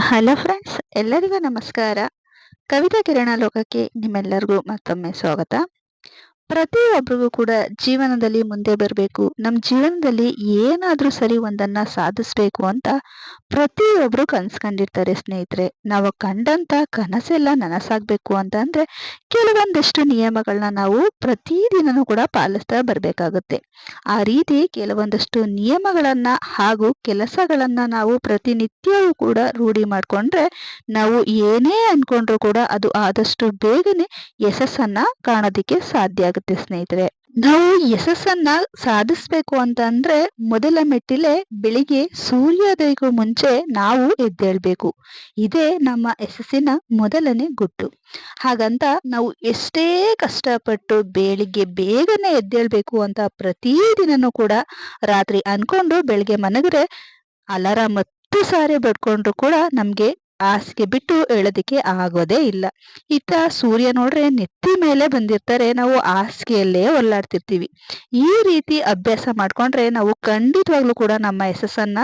Hello friends, ಎಲ್ಲರಿಗೂ ನಮಸ್ಕಾರ. ಕವಿತಾ ಕಿರಣ ಲೋಕಕ್ಕೆ ನಿಮ್ಮೆಲ್ಲರಿಗೂ ಮತ್ತೊಮ್ಮೆ ಸ್ವಾಗತ. ಪ್ರತಿಯೊಬ್ಬರಿಗೂ ಕೂಡ ಜೀವನದಲ್ಲಿ ಮುಂದೆ ಬರಬೇಕು, ನಮ್ಮ ಜೀವನದಲ್ಲಿ ಏನಾದ್ರೂ ಸರಿ ಒಂದನ್ನ ಸಾಧಿಸ್ಬೇಕು ಅಂತ ಪ್ರತಿಯೊಬ್ರು ಕನ್ಸ್ಕೊಂಡಿರ್ತಾರೆ ಸ್ನೇಹಿತರೆ. ನಾವು ಕಂಡಂತ ಕನಸೆಲ್ಲ ನನಸಾಗ್ಬೇಕು ಅಂತ ಅಂದ್ರೆ ಕೆಲವೊಂದಷ್ಟು ನಿಯಮಗಳನ್ನ ನಾವು ಪ್ರತಿದಿನನೂ ಕೂಡ ಪಾಲಿಸ್ತಾ ಬರ್ಬೇಕಾಗುತ್ತೆ. ಆ ರೀತಿ ಕೆಲವೊಂದಷ್ಟು ನಿಯಮಗಳನ್ನ ಹಾಗೂ ಕೆಲಸಗಳನ್ನ ನಾವು ಪ್ರತಿನಿತ್ಯವೂ ಕೂಡ ರೂಢಿ ಮಾಡ್ಕೊಂಡ್ರೆ ನಾವು ಏನೇ ಅನ್ಕೊಂಡ್ರು ಕೂಡ ಅದು ಆದಷ್ಟು ಬೇಗನೆ ಯಶಸ್ಸನ್ನ ಕಾಣೋದಿಕ್ಕೆ ಸಾಧ್ಯ ಆಗುತ್ತೆ ಸ್ನೇಹಿತರೆ. ನಾವು ಯಶಸ್ಸನ್ನ ಸಾಧಿಸ್ಬೇಕು ಅಂತ ಅಂದ್ರೆ ಮೊದಲ ಮೆಟ್ಟಿಲೆ ಬೆಳಿಗ್ಗೆ ಸೂರ್ಯೋದಯಕ್ಕೂ ಮುಂಚೆ ನಾವು ಎದ್ದೇಳ್ಬೇಕು. ಇದೇ ನಮ್ಮ ಯಶಸ್ಸಿನ ಮೊದಲನೇ ಗುಟ್ಟು. ಹಾಗಂತ ನಾವು ಎಷ್ಟೇ ಕಷ್ಟಪಟ್ಟು ಬೆಳಿಗ್ಗೆ ಬೇಗನೆ ಎದ್ದೇಳ್ಬೇಕು ಅಂತ ಪ್ರತಿದಿನನೂ ಕೂಡ ರಾತ್ರಿ ಅನ್ಕೊಂಡು ಬೆಳಿಗ್ಗೆ ಮನಗ್ರೆ ಅಲಾರಾಮ್ 10 ಸಾರಿ ಬಡ್ಕೊಂಡ್ರು ಕೂಡ ನಮ್ಗೆ ಹಾಸಿಗೆ ಬಿಟ್ಟು ಏಳೋದಿಕ್ಕೆ ಆಗೋದೇ ಇಲ್ಲ. ಇತ್ತ ಸೂರ್ಯ ನೋಡ್ರೆ ನೆತ್ತಿ ಮೇಲೆ ಬಂದಿರ್ತಾರೆ, ನಾವು ಹಾಸಿಗೆಯಲ್ಲೇ ಒಲ್ಲಾಡ್ತಿರ್ತೀವಿ. ಈ ರೀತಿ ಅಭ್ಯಾಸ ಮಾಡ್ಕೊಂಡ್ರೆ ನಾವು ಖಂಡಿತವಾಗ್ಲೂ ಕೂಡ ನಮ್ಮ ಯಶಸ್ಸನ್ನ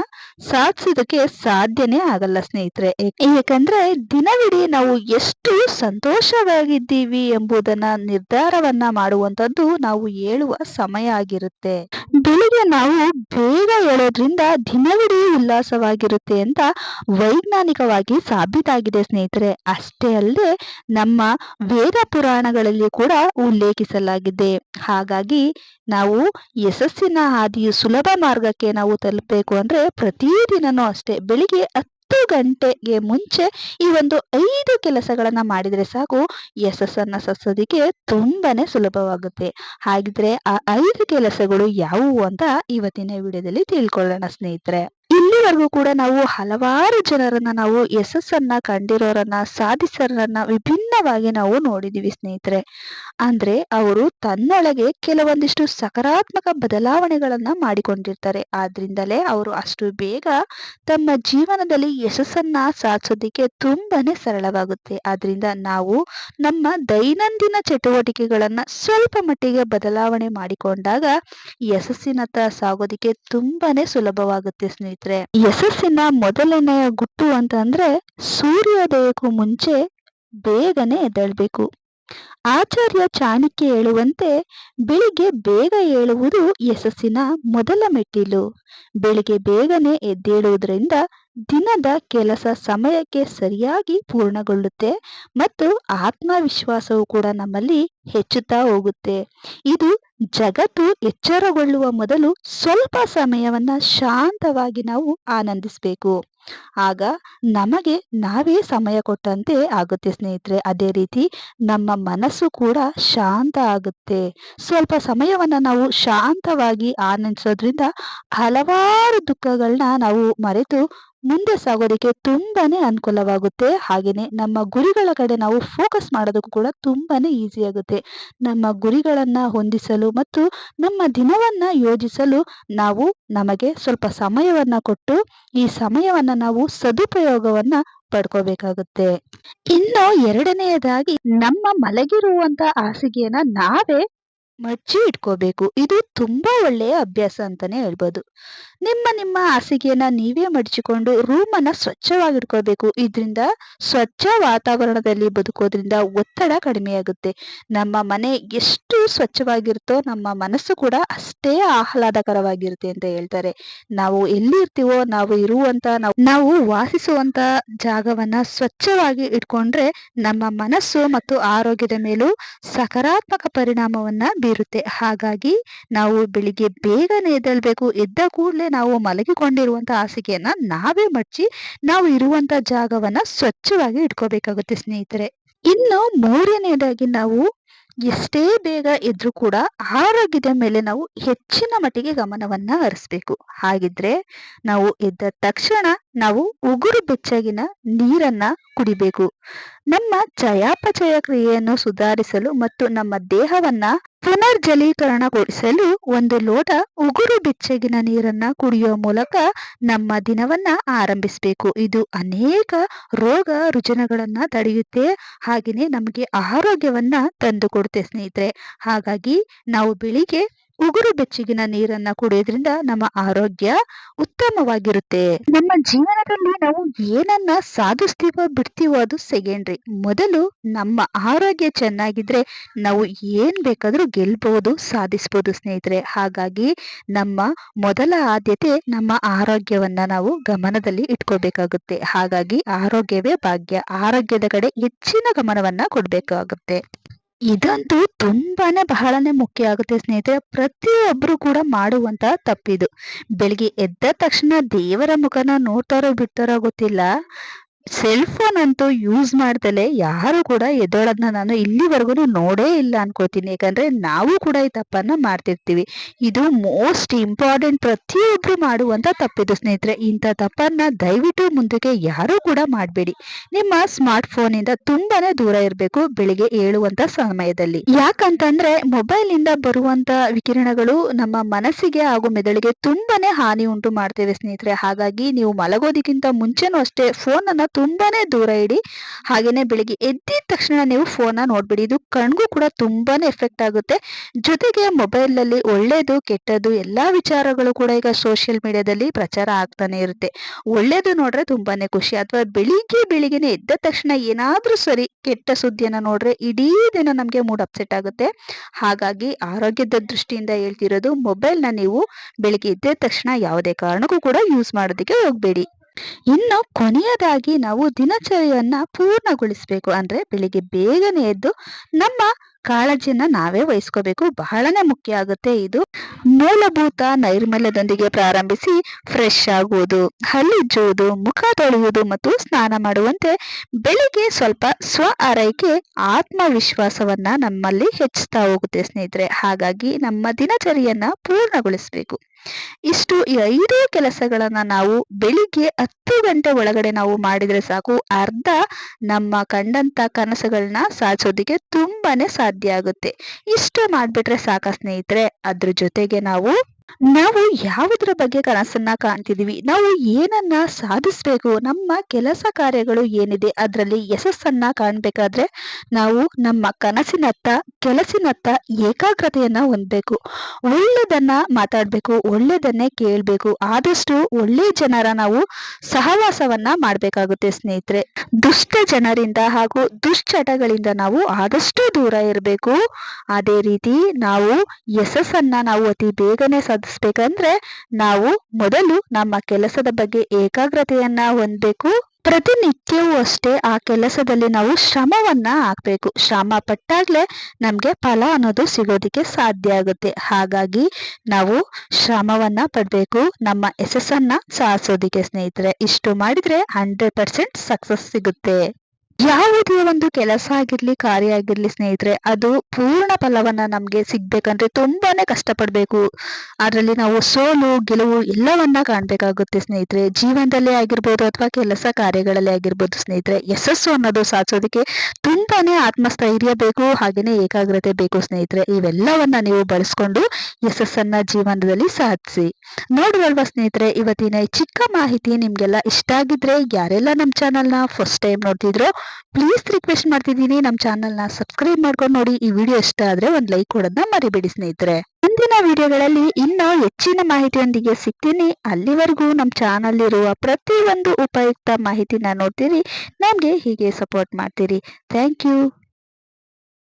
ಸಾಧಿಸೋದಕ್ಕೆ ಸಾಧ್ಯನೇ ಆಗಲ್ಲ ಸ್ನೇಹಿತರೆ. ಯಾಕಂದ್ರೆ ದಿನವಿಡೀ ನಾವು ಎಷ್ಟು ಸಂತೋಷವಾಗಿದ್ದೀವಿ ಎಂಬುದನ್ನ ನಿರ್ಧಾರವನ್ನ ಮಾಡುವಂತದ್ದು ನಾವು ಹೇಳುವ ಸಮಯ ಆಗಿರುತ್ತೆ. ಬೆಳಿಗ್ಗೆ ನಾವು ಬೇಗ ಏಳೋದ್ರಿಂದ ದಿನವಿಡೀ ಉಲ್ಲಾಸವಾಗಿರುತ್ತೆ ಅಂತ ವೈಜ್ಞಾನಿಕವಾಗಿ ಸಾಬೀತಾಗಿದೆ ಸ್ನೇಹಿತರೆ. ಅಷ್ಟೇ ಅಲ್ಲದೆ ನಮ್ಮ ವೇದ ಪುರಾಣಗಳಲ್ಲಿ ಕೂಡ ಉಲ್ಲೇಖಿಸಲಾಗಿದೆ. ಹಾಗಾಗಿ ನಾವು ಯಶಸ್ಸಿನ ಹಾದಿಯು ಸುಲಭ ಮಾರ್ಗಕ್ಕೆ ನಾವು ತಲುಪಬೇಕು ಅಂದ್ರೆ ಪ್ರತಿದಿನನೂ ಅಷ್ಟೇ ಬೆಳಿಗ್ಗೆ 10 ಗಂಟೆಗೆ ಮುಂಚೆ ಈ ಒಂದು 5 ಕೆಲಸಗಳನ್ನ ಮಾಡಿದ್ರೆ ಸಾಕು, ಯಶಸ್ಸನ್ನ ಸಾಧಿಸೋದಿಕ್ಕೆ ತುಂಬಾನೇ ಸುಲಭವಾಗುತ್ತೆ. ಹಾಗಿದ್ರೆ ಆ 5 ಕೆಲಸಗಳು ಯಾವುವು ಅಂತ ಇವತ್ತಿನ ವಿಡಿಯೋದಲ್ಲಿ ತಿಳ್ಕೊಳ್ಳೋಣ ಸ್ನೇಹಿತರೆ. ಇಲ್ಲಿವರೆಗೂ ಕೂಡ ನಾವು ಹಲವಾರು ಜನರನ್ನ ನಾವು ಯಶಸ್ಸನ್ನ ಕಂಡಿರೋರನ್ನ ಸಾಧಿಸೋರನ್ನ ವಿಭಿನ್ನವಾಗಿ ನಾವು ನೋಡಿದೀವಿ ಸ್ನೇಹಿತರೆ. ಅಂದ್ರೆ ಅವರು ತನ್ನೊಳಗೆ ಕೆಲವೊಂದಿಷ್ಟು ಸಕಾರಾತ್ಮಕ ಬದಲಾವಣೆಗಳನ್ನ ಮಾಡಿಕೊಂಡಿರ್ತಾರೆ. ಆದ್ರಿಂದಲೇ ಅವರು ಅಷ್ಟು ಬೇಗ ತಮ್ಮ ಜೀವನದಲ್ಲಿ ಯಶಸ್ಸನ್ನ ಸಾಧಿಸೋದಿಕ್ಕೆ ತುಂಬಾನೇ ಸರಳವಾಗುತ್ತೆ. ಆದ್ರಿಂದ ನಾವು ನಮ್ಮ ದೈನಂದಿನ ಚಟುವಟಿಕೆಗಳನ್ನ ಸ್ವಲ್ಪ ಮಟ್ಟಿಗೆ ಬದಲಾವಣೆ ಮಾಡಿಕೊಂಡಾಗ ಯಶಸ್ಸಿನತ್ತ ಸಾಗೋದಿಕ್ಕೆ ತುಂಬಾನೇ ಸುಲಭವಾಗುತ್ತೆ ಸ್ನೇಹಿತರೆ. ಯಶಸ್ಸಿನ ಮೊದಲನೆಯ ಗುಟ್ಟು ಅಂತ ಅಂದ್ರೆ ಸೂರ್ಯೋದಯಕ್ಕೂ ಮುಂಚೆ ಬೇಗನೆ ಎದ್ದೇಳ್ಬೇಕು. ಆಚಾರ್ಯ ಚಾಣಕ್ಯ ಹೇಳುವಂತೆ ಬೆಳಿಗ್ಗೆ ಬೇಗ ಏಳುವುದು ಯಶಸ್ಸಿನ ಮೊದಲ ಮೆಟ್ಟಿಲು. ಬೆಳಿಗ್ಗೆ ಬೇಗನೆ ಎದ್ದೇಳುವುದರಿಂದ ದಿನದ ಕೆಲಸ ಸಮಯಕ್ಕೆ ಸರಿಯಾಗಿ ಪೂರ್ಣಗೊಳ್ಳುತ್ತೆ ಮತ್ತು ಆತ್ಮವಿಶ್ವಾಸವು ಕೂಡ ನಮ್ಮಲ್ಲಿ ಹೆಚ್ಚುತ್ತಾ ಹೋಗುತ್ತೆ. ಇದು ಜಗತ್ತು ಎಚ್ಚರಗೊಳ್ಳುವ ಮೊದಲು ಸ್ವಲ್ಪ ಸಮಯವನ್ನ ಶಾಂತವಾಗಿ ನಾವು ಆನಂದಿಸಬೇಕು. ಆಗ ನಮಗೆ ನಾವೇ ಸಮಯ ಕೊಟ್ಟಂತೆ ಆಗುತ್ತೆ ಸ್ನೇಹಿತರೆ. ಅದೇ ರೀತಿ ನಮ್ಮ ಮನಸ್ಸು ಕೂಡ ಶಾಂತ ಆಗುತ್ತೆ. ಸ್ವಲ್ಪ ಸಮಯವನ್ನ ನಾವು ಶಾಂತವಾಗಿ ಆನಂದಿಸೋದ್ರಿಂದ ಹಲವಾರು ದುಃಖಗಳನ್ನ ನಾವು ಮರೆತು ಮುಂದೆ ಸಾಗೋದಕ್ಕೆ ತುಂಬಾನೇ ಅನುಕೂಲವಾಗುತ್ತೆ. ಹಾಗೇನೆ ನಮ್ಮ ಗುರಿಗಳ ಕಡೆ ನಾವು ಫೋಕಸ್ ಮಾಡೋದಕ್ಕೂ ಕೂಡ ತುಂಬಾನೇ ಈಸಿ ಆಗುತ್ತೆ. ನಮ್ಮ ಗುರಿಗಳನ್ನ ಹೊಂದಿಸಲು ಮತ್ತು ನಮ್ಮ ದಿನವನ್ನ ಯೋಜಿಸಲು ನಾವು ನಮಗೆ ಸ್ವಲ್ಪ ಸಮಯವನ್ನ ಕೊಟ್ಟು ಈ ಸಮಯವನ್ನ ನಾವು ಸದುಪಯೋಗವನ್ನ ಪಡ್ಕೋಬೇಕಾಗುತ್ತೆ. ಇನ್ನು ಎರಡನೆಯದಾಗಿ ನಮ್ಮ ಮಲಗಿರುವಂತ ಹಾಸಿಗೆಯನ್ನ ನಾವೇ ಮಡ್ಚಿ ಇಟ್ಕೋಬೇಕು. ಇದು ತುಂಬಾ ಒಳ್ಳೆಯ ಅಭ್ಯಾಸ ಅಂತಾನೆ ಹೇಳ್ಬೋದು. ನಿಮ್ಮ ಹಾಸಿಗೆಯನ್ನ ನೀವೇ ಮಡಚಿಕೊಂಡು ರೂಮನ್ನ ಸ್ವಚ್ಛವಾಗಿ ಇಟ್ಕೋಬೇಕು. ಇದರಿಂದ ಸ್ವಚ್ಛ ವಾತಾವರಣದಲ್ಲಿ ಬದುಕೋದ್ರಿಂದ ಒತ್ತಡ ಕಡಿಮೆಯಾಗುತ್ತೆ. ನಮ್ಮ ಮನೆ ಎಷ್ಟು ಸ್ವಚ್ಛವಾಗಿರುತ್ತೋ ನಮ್ಮ ಮನಸ್ಸು ಕೂಡ ಅಷ್ಟೇ ಆಹ್ಲಾದಕರವಾಗಿರುತ್ತೆ ಅಂತ ಹೇಳ್ತಾರೆ. ನಾವು ಎಲ್ಲಿರ್ತೀವೋ ನಾವು ವಾಸಿಸುವಂತ ಜಾಗವನ್ನ ಸ್ವಚ್ಛವಾಗಿ ಇಟ್ಕೊಂಡ್ರೆ ನಮ್ಮ ಮನಸ್ಸು ಮತ್ತು ಆರೋಗ್ಯದ ಮೇಲೂ ಸಕಾರಾತ್ಮಕ ಪರಿಣಾಮವನ್ನ ಬೀರುತ್ತೆ. ಹಾಗಾಗಿ ನಾವು ಬೆಳಿಗ್ಗೆ ಬೇಗನೆ ಎದ್ದೇಳ್ಬೇಕು. ಎದ್ದ ಕೂಡಲೇ ನಾವು ಮಲಗಿಕೊಂಡಿರುವಂತ ಹಾಸಿಗೆಯನ್ನ ನಾವೇ ಮಡ್ಚಿ ನಾವು ಇರುವಂತ ಜಾಗವನ್ನ ಸ್ವಚ್ಛವಾಗಿ ಇಟ್ಕೋಬೇಕಾಗುತ್ತೆ ಸ್ನೇಹಿತರೆ. ಇನ್ನು ಮೂರನೆಯದಾಗಿ ನಾವು ಎಷ್ಟೇ ಬೇಗ ಎದ್ರೂ ಕೂಡ ಆರೋಗ್ಯದ ಮೇಲೆ ನಾವು ಹೆಚ್ಚಿನ ಮಟ್ಟಿಗೆ ಗಮನವನ್ನ ಹರಿಸ್ಬೇಕು. ಹಾಗಿದ್ರೆ ನಾವು ಎದ್ದ ತಕ್ಷಣ ನಾವು ಉಗುರು ಬೆಚ್ಚಗಿನ ನೀರನ್ನ ಕುಡಿಬೇಕು. ನಮ್ಮ ಚಯಾಪಚಯ ಕ್ರಿಯೆಯನ್ನು ಸುಧಾರಿಸಲು ಮತ್ತು ನಮ್ಮ ದೇಹವನ್ನ ಪುನರ್ಜಲೀಕರಣಗೊಳಿಸಲು 1 ಲೋಟ ಉಗುರು ಬೆಚ್ಚಗಿನ ನೀರನ್ನ ಕುಡಿಯುವ ಮೂಲಕ ನಮ್ಮ ದಿನವನ್ನ ಆರಂಭಿಸಬೇಕು. ಇದು ಅನೇಕ ರೋಗ ರುಜಿನಗಳನ್ನ ತಡೆಯುತ್ತೆ. ಹಾಗೆಯೇ ನಮಗೆ ಆರೋಗ್ಯವನ್ನ ತಂದುಕೊಡುತ್ತೆ ಸ್ನೇಹಿತರೆ. ಹಾಗಾಗಿ ನಾವು ಬೆಳಿಗ್ಗೆ ಉಗುರು ಬೆಚ್ಚಗಿನ ನೀರನ್ನ ಕುಡಿಯೋದ್ರಿಂದ ನಮ್ಮ ಆರೋಗ್ಯ ಉತ್ತಮವಾಗಿರುತ್ತೆ. ನಮ್ಮ ಜೀವನದಲ್ಲಿ ನಾವು ಏನನ್ನ ಸಾಧಿಸ್ತೀವೋ ಬಿಡ್ತೀವೋ ಅದು ಸೆಕೆಂಡ್ರಿ. ಮೊದಲು ನಮ್ಮ ಆರೋಗ್ಯ ಚೆನ್ನಾಗಿದ್ರೆ ನಾವು ಏನ್ ಬೇಕಾದ್ರೂ ಗೆಲ್ಬಹುದು, ಸಾಧಿಸಬಹುದು ಸ್ನೇಹಿತರೆ. ಹಾಗಾಗಿ ನಮ್ಮ ಮೊದಲ ಆದ್ಯತೆ ನಮ್ಮ ಆರೋಗ್ಯವನ್ನ ನಾವು ಗಮನದಲ್ಲಿ ಇಟ್ಕೋಬೇಕಾಗುತ್ತೆ. ಹಾಗಾಗಿ ಆರೋಗ್ಯವೇ ಭಾಗ್ಯ. ಆರೋಗ್ಯದ ಕಡೆ ಹೆಚ್ಚಿನ ಗಮನವನ್ನ ಕೊಡ್ಬೇಕಾಗುತ್ತೆ. ಇದಂತೂ ಬಹಳನೇ ಮುಖ್ಯ ಆಗುತ್ತೆ ಸ್ನೇಹಿತರೆ. ಪ್ರತಿಯೊಬ್ರು ಕೂಡ ಮಾಡುವಂತಹ ತಪ್ಪಿದು. ಬೆಳಿಗ್ಗೆ ಎದ್ದ ತಕ್ಷಣ ದೇವರ ಮುಖನ ನೋಡ್ತಾರೋ ಬಿಡ್ತಾರೋ ಗೊತ್ತಿಲ್ಲ, ಸೆಲ್ ಫೋನ್ ಅಂತೂ ಯೂಸ್ ಮಾಡ್ದಲೆ ಯಾರು ಕೂಡ ಎದ್ದೋಳದ್ನ ನಾನು ಇಲ್ಲಿವರೆಗೂ ನೋಡೇ ಇಲ್ಲ ಅನ್ಕೋತೀನಿ. ಯಾಕಂದ್ರೆ ನಾವು ಕೂಡ ಈ ತಪ್ಪನ್ನ ಮಾಡ್ತಿರ್ತೀವಿ. ಇದು ಮೋಸ್ಟ್ ಇಂಪಾರ್ಟೆಂಟ್, ಪ್ರತಿಯೊಬ್ರು ಮಾಡುವಂತ ತಪ್ಪಿದು ಸ್ನೇಹಿತರೆ. ಇಂಥ ತಪ್ಪನ್ನ ದಯವಿಟ್ಟು ಮುಂದಕ್ಕೆ ಯಾರು ಕೂಡ ಮಾಡಬೇಡಿ. ನಿಮ್ಮ ಸ್ಮಾರ್ಟ್ ಫೋನ್ ಇಂದ ತುಂಬಾನೇ ದೂರ ಇರಬೇಕು ಬೆಳಿಗ್ಗೆ ಏಳುವಂತ ಸಮಯದಲ್ಲಿ. ಯಾಕಂತಂದ್ರೆ ಮೊಬೈಲ್ ಇಂದ ಬರುವಂತ ವಿಕಿರಣಗಳು ನಮ್ಮ ಮನಸ್ಸಿಗೆ ಹಾಗೂ ಮೆದುಳಿಗೆ ತುಂಬಾನೇ ಹಾನಿ ಉಂಟು ಮಾಡ್ತೇವೆ ಸ್ನೇಹಿತರೆ. ಹಾಗಾಗಿ ನೀವು ಮಲಗೋದಕ್ಕಿಂತ ಮುಂಚೆನೂ ಅಷ್ಟೇ ಫೋನ್ ಅನ್ನ ತುಂಬಾನೇ ದೂರ ಇಡಿ. ಹಾಗೇನೆ ಬೆಳಿಗ್ಗೆ ಎದ್ದಿದ ತಕ್ಷಣ ನೀವು ಫೋನ್ ನೋಡ್ಬಿಡಿ. ಇದು ಕಣ್ಗೂ ಕೂಡ ತುಂಬಾನೇ ಎಫೆಕ್ಟ್ ಆಗುತ್ತೆ. ಜೊತೆಗೆ ಮೊಬೈಲ್ ನಲ್ಲಿ ಒಳ್ಳೇದು ಕೆಟ್ಟದ್ದು ಎಲ್ಲಾ ವಿಚಾರಗಳು ಕೂಡ ಈಗ ಸೋಷಿಯಲ್ ಮೀಡಿಯಾದಲ್ಲಿ ಪ್ರಚಾರ ಆಗ್ತಾನೆ ಇರುತ್ತೆ. ಒಳ್ಳೇದು ನೋಡ್ರೆ ತುಂಬಾನೇ ಖುಷಿ, ಅಥವಾ ಬೆಳಿಗ್ಗೆನೆ ಎದ್ದ ತಕ್ಷಣ ಏನಾದ್ರೂ ಸರಿ ಕೆಟ್ಟ ಸುದ್ದಿಯನ್ನ ನೋಡ್ರೆ ಇಡೀ ದಿನ ನಮ್ಗೆ ಮೂಡ್ ಅಪ್ಸೆಟ್ ಆಗುತ್ತೆ. ಹಾಗಾಗಿ ಆರೋಗ್ಯದ ದೃಷ್ಟಿಯಿಂದ ಹೇಳ್ತಿರೋದು, ಮೊಬೈಲ್ ನ ನೀವು ಬೆಳಿಗ್ಗೆ ಎದ್ದ ತಕ್ಷಣ ಯಾವುದೇ ಕಾರಣಕ್ಕೂ ಕೂಡ ಯೂಸ್ ಮಾಡೋದಕ್ಕೆ ಹೋಗ್ಬೇಡಿ. ಇನ್ನು ಕೊನೆಯದಾಗಿ ನಾವು ದಿನಚರಿಯನ್ನ ಪೂರ್ಣಗೊಳಿಸಬೇಕು. ಅಂದ್ರೆ ಬೆಳಿಗ್ಗೆ ಬೇಗನೆ ಎದ್ದು ನಮ್ಮ ಕಾಳಜಿಯನ್ನ ನಾವೇ ವಹಿಸ್ಕೋಬೇಕು. ಬಹಳನೇ ಮುಖ್ಯ ಆಗುತ್ತೆ ಇದು. ಮೂಲಭೂತ ನೈರ್ಮಲ್ಯದೊಂದಿಗೆ ಪ್ರಾರಂಭಿಸಿ ಫ್ರೆಶ್ ಆಗುವುದು, ಹಲ್ಲುಜ್ಜುವುದು, ಮುಖ ತೊಳೆಯುವುದು ಮತ್ತು ಸ್ನಾನ ಮಾಡುವಂತೆ ಬೆಳಿಗ್ಗೆ ಸ್ವಲ್ಪ ಸ್ವ ಆರೈಕೆ ಆತ್ಮವಿಶ್ವಾಸವನ್ನ ನಮ್ಮಲ್ಲಿ ಹೆಚ್ಚುತ್ತಾ ಹೋಗುತ್ತೆ ಸ್ನೇಹಿತರೆ. ಹಾಗಾಗಿ ನಮ್ಮ ದಿನಚರಿಯನ್ನ ಪೂರ್ಣಗೊಳಿಸಬೇಕು. ಇಷ್ಟು ಈ 5 ಕೆಲಸಗಳನ್ನ ನಾವು ಬೆಳಿಗ್ಗೆ 10 ಗಂಟೆ ಒಳಗಡೆ ನಾವು ಮಾಡಿದ್ರೆ ಸಾಕು, ಅರ್ಧ ನಮ್ಮ ಕಂಡಂತ ಕನಸುಗಳನ್ನ ಸಾಧಿಸೋದಿಕ್ಕೆ ತುಂಬಾನೇ ಸಾಧ್ಯ ಆಗುತ್ತೆ. ಇಷ್ಟು ಮಾಡ್ಬಿಟ್ರೆ ಸಾಕ ಸ್ನೇಹಿತರೆ. ಅದ್ರ ಜೊತೆಗೆ ನಾವು ಯಾವುದ್ರ ಬಗ್ಗೆ ಕನಸನ್ನ ಕಾಣ್ತಿದೀವಿ, ನಾವು ಏನನ್ನ ಸಾಧಿಸ್ಬೇಕು, ನಮ್ಮ ಕೆಲಸ ಕಾರ್ಯಗಳು ಏನಿದೆ ಅದರಲ್ಲಿ ಯಶಸ್ಸನ್ನ ಕಾಣ್ಬೇಕಾದ್ರೆ ನಾವು ನಮ್ಮ ಕೆಲಸಿನತ್ತ ಏಕಾಗ್ರತೆಯನ್ನ ಹೊಂದಬೇಕು. ಒಳ್ಳೆದನ್ನ ಮಾತಾಡ್ಬೇಕು, ಒಳ್ಳೆದನ್ನೇ ಕೇಳ್ಬೇಕು. ಆದಷ್ಟು ಒಳ್ಳೆ ಜನರ ನಾವು ಸಹವಾಸವನ್ನ ಮಾಡ್ಬೇಕಾಗುತ್ತೆ ಸ್ನೇಹಿತರೆ. ದುಷ್ಟ ಜನರಿಂದ ಹಾಗೂ ದುಶ್ಚಟಗಳಿಂದ ನಾವು ಆದಷ್ಟು ದೂರ ಇರಬೇಕು. ಅದೇ ರೀತಿ ನಾವು ಯಶಸ್ಸನ್ನ ನಾವು ಅತಿ ಬೇಗನೆ ಸಾಧಿಸ್ಬೇಕಂದ್ರೆ ನಾವು ಮೊದಲು ನಮ್ಮ ಕೆಲಸದ ಬಗ್ಗೆ ಏಕಾಗ್ರತೆಯನ್ನ ಹೊಂದಬೇಕು. ಪ್ರತಿನಿತ್ಯವೂ ಅಷ್ಟೇ ಆ ಕೆಲಸದಲ್ಲಿ ನಾವು ಶ್ರಮವನ್ನ ಹಾಕ್ಬೇಕು. ಶ್ರಮ ಪಟ್ಟಾಗ್ಲೇ ನಮ್ಗೆ ಫಲ ಅನ್ನೋದು ಸಿಗೋದಿಕ್ಕೆ ಸಾಧ್ಯ ಆಗುತ್ತೆ. ಹಾಗಾಗಿ ನಾವು ಶ್ರಮವನ್ನ ಪಡ್ಬೇಕು ನಮ್ಮ ಯಶಸ್ಸನ್ನ ಸಾಧಿಸೋದಿಕ್ಕೆ ಸ್ನೇಹಿತರೆ. ಇಷ್ಟು ಮಾಡಿದ್ರೆ 100% ಸಕ್ಸಸ್ ಸಿಗುತ್ತೆ. ಯಾವುದೇ ಒಂದು ಕೆಲಸ ಆಗಿರ್ಲಿ, ಕಾರ್ಯ ಆಗಿರ್ಲಿ ಸ್ನೇಹಿತರೆ, ಅದು ಪೂರ್ಣ ಫಲವನ್ನ ನಮ್ಗೆ ಸಿಗ್ಬೇಕಂದ್ರೆ ತುಂಬಾನೇ ಕಷ್ಟಪಡ್ಬೇಕು. ಅದರಲ್ಲಿ ನಾವು ಸೋಲು ಗೆಲುವು ಎಲ್ಲವನ್ನ ಕಾಣ್ಬೇಕಾಗುತ್ತೆ ಸ್ನೇಹಿತರೆ. ಜೀವನದಲ್ಲೇ ಆಗಿರ್ಬೋದು ಅಥವಾ ಕೆಲಸ ಕಾರ್ಯಗಳಲ್ಲೇ ಆಗಿರ್ಬೋದು ಸ್ನೇಹಿತರೆ. ಯಶಸ್ಸು ಅನ್ನೋದು ಸಾಧಿಸೋದಕ್ಕೆ ತುಂಬಾನೇ ಆತ್ಮಸ್ಥೈರ್ಯ ಬೇಕು, ಹಾಗೇನೆ ಏಕಾಗ್ರತೆ ಬೇಕು ಸ್ನೇಹಿತರೆ. ಇವೆಲ್ಲವನ್ನ ನೀವು ಬಳಸ್ಕೊಂಡು ಯಶಸ್ಸನ್ನ ಜೀವನದಲ್ಲಿ ಸಾಧಿಸಿ. ನೋಡುವಲ್ವಾ ಸ್ನೇಹಿತರೆ, ಇವತ್ತಿನ ಈ ಚಿಕ್ಕ ಮಾಹಿತಿ ನಿಮ್ಗೆಲ್ಲ ಇಷ್ಟ ಆಗಿದ್ರೆ, ಯಾರೆಲ್ಲ ನಮ್ಮ ಚಾನಲ್ನ ಫಸ್ಟ್ ಟೈಮ್ ನೋಡ್ತಿದ್ರು ಪ್ಲೀಸ್ ರಿಕ್ವೆಸ್ಟ್ ಮಾಡ್ತಿದ್ದೀನಿ, ನಮ್ಮ ಚಾನಲ್ನ ಸಬ್ಸ್ಕ್ರೈಬ್ ಮಾಡ್ಕೊಂಡು ನೋಡಿ. ಈ ವಿಡಿಯೋ ಇಷ್ಟ ಆದ್ರೆ ಒಂದು ಲೈಕ್ ಕೊಡೋದನ್ನ ಮರಿಬೇಡಿ ಸ್ನೇಹಿತರೆ. ಮುಂದಿನ ವಿಡಿಯೋಗಳಲ್ಲಿ ಇನ್ನೂ ಹೆಚ್ಚಿನ ಮಾಹಿತಿಯೊಂದಿಗೆ ಸಿಗ್ತೀನಿ. ಅಲ್ಲಿವರೆಗೂ ನಮ್ಮ ಚಾನಲ್ ಇರುವ ಪ್ರತಿಯೊಂದು ಉಪಯುಕ್ತ ಮಾಹಿತಿನ ನೋಡ್ತೀರಿ, ನಮ್ಗೆ ಹೀಗೆ ಸಪೋರ್ಟ್ ಮಾಡ್ತೀರಿ. Thank you.